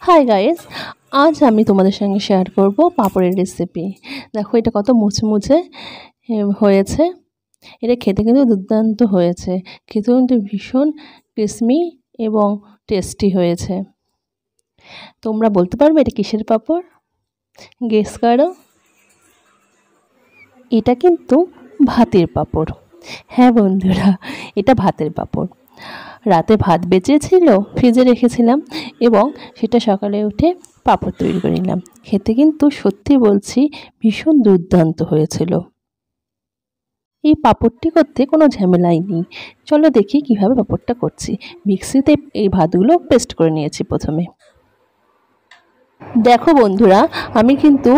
Hi guys, আজ আমি তোমাদের সঙ্গে শেয়ার করব পাঁপড়ের রেসিপি। দেখো এটা কত মুচমুচে হয়েছে। এটা খেতে কিন্তু দুর্দান্ত হয়েছে, খেতে কিন্তু ভীষণ ক্রিসমি এবং টেস্টি হয়েছে। তোমরা বলতে পারবে এটা কিসের পাঁপড়? গেস করো। এটা কিন্তু ভাতের পাঁপড়। হ্যাঁ বন্ধুরা, এটা ভাতের পাঁপড়। রাতে ভাত বেঁচেছিল, ফ্রিজে রেখেছিলাম এবং সেটা সকালে উঠে পাঁপড় তৈরি করে নিলাম। খেতে কিন্তু সত্যি বলছি ভীষণ দুর্দান্ত হয়েছিল। এই পাঁপড়টি করতে কোনো ঝামেলাই নেই। চলো দেখি কিভাবে পাঁপড়টা করছি। মিক্সিতে এই ভাতগুলো পেস্ট করে নিয়েছি প্রথমে। দেখো বন্ধুরা, আমি কিন্তু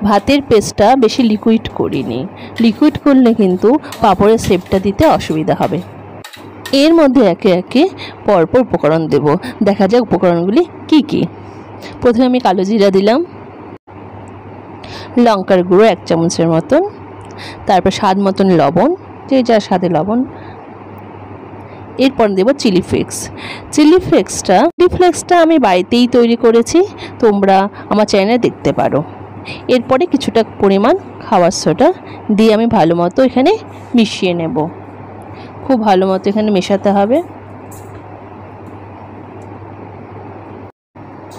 ভাতের পেস্টটা বেশি লিকুইড করিনি। লিকুইড করলে কিন্তু পাঁপড়ের শেপটা দিতে অসুবিধা হবে। এর মধ্যে একে একে পরপর উপকরণ দেব। দেখা যাক উপকরণগুলি কি কি। প্রথমে আমি কালো জিরা দিলাম, লঙ্কার গুঁড়ো 1 চামচের মতন, তারপর স্বাদ মতন লবণ, যে যার স্বাদে লবণ। এরপর দেব চিলি ফ্লেক্স। চিলি ফ্লেক্সটা আমি বাড়িতেই তৈরি করেছি, তোমরা আমার চ্যানেলে দেখতে পারো। এরপরে কিছুটা পরিমাণ খাবার সোডা দিয়ে আমি ভালো মতো এখানে মিশিয়ে নেব। খুব ভালো মতো এখানে মেশাতে হবে।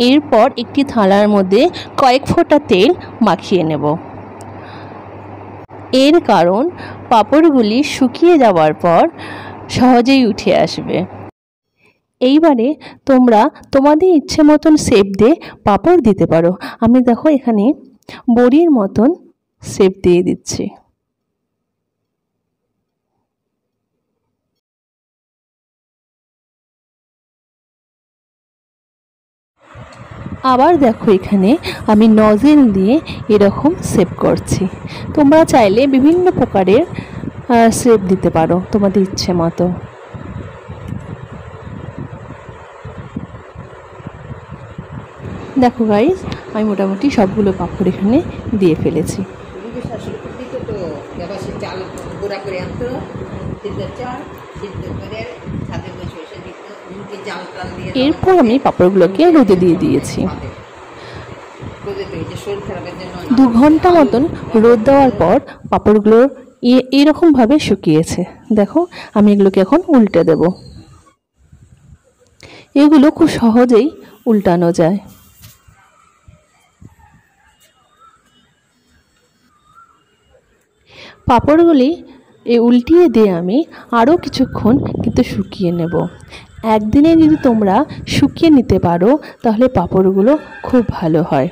এরপর একটি থালার মধ্যে কয়েক ফোঁটা তেল মাখিয়ে নেব। এর কারণ পাঁপড়গুলি শুকিয়ে যাওয়ার পর সহজেই উঠে আসবে। এইবারে তোমরা তোমাদের ইচ্ছে মতন শেপ দিয়ে পাঁপড় দিতে পারো। আমি দেখো এখানে বড়ির মতন শেপ দিয়ে দিচ্ছি। আবার দেখো এখানে আমি নজেল দিয়ে এরকম শেপ করছি। তোমরা চাইলে বিভিন্ন প্রকারের শেপ দিতে পারো তোমাদের ইচ্ছে মতো। দেখো গাইস, আমি মোটামুটি সবগুলো পাঁপড় এখানে দিয়ে ফেলেছি। এরপর আমি পাঁপড়গুলোকে রোদে দিয়ে দিয়েছি। 2 ঘন্টা মতন রোদ দেওয়ার পর পাঁপড়গুলো এরকমভাবে শুকিয়েছে। দেখো আমি এগুলোকে এখন উল্টে দেব। এগুলো খুব সহজেই উল্টানো যায়। পাঁপড়গুলি উল্টিয়ে দিয়ে আমি আরও কিছুক্ষণ কিন্তু শুকিয়ে নেব। একদিনে যদি তোমরা শুকিয়ে নিতে পারো তাহলে পাঁপড়গুলো খুব ভালো হয়।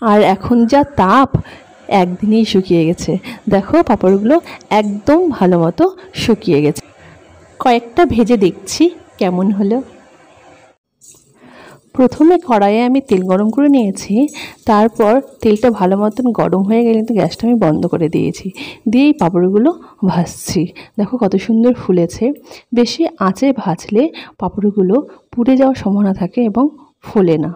আর এখন যা তাপ, একদিনেই শুকিয়ে গেছে। দেখো পাঁপড়গুলো একদম ভালো মতো শুকিয়ে গেছে। কয়েকটা ভেজে দেখছি কেমন হলো। প্রথমে কড়াইয়ে আমি তেল গরম করে নিয়েছি। তারপর তেলটা ভালো মতন গরম হয়ে গেলে কিন্তু গ্যাসটা আমি বন্ধ করে দিয়েছি। দিয়ে এই পাঁপড়গুলো ভাজছি। দেখো কত সুন্দর ফুলেছে। বেশি আঁচে ভাজলে পাঁপড়গুলো পুড়ে যাওয়ার সম্ভাবনা থাকে এবং ফোলে না।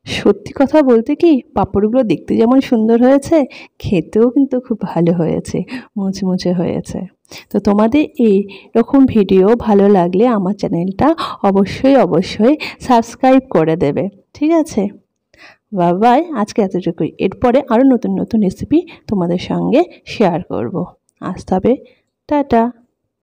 সত্যি কথা বলতে কি, পাঁপড়গুলো দেখতে যেমন সুন্দর হয়েছে, খেতেও কিন্তু খুব ভালো হয়েছে, মুচমুচে হয়েছে। তো তোমাদের এই রকম ভিডিও ভালো লাগলে আমার চ্যানেলটা অবশ্যই সাবস্ক্রাইব করে দেবে। ঠিক আছে, বাই বাই। আজকে এতটুকুই। এরপরে আরও নতুন রেসিপি তোমাদের সঙ্গে শেয়ার করব। আসতে হবে। টাটা।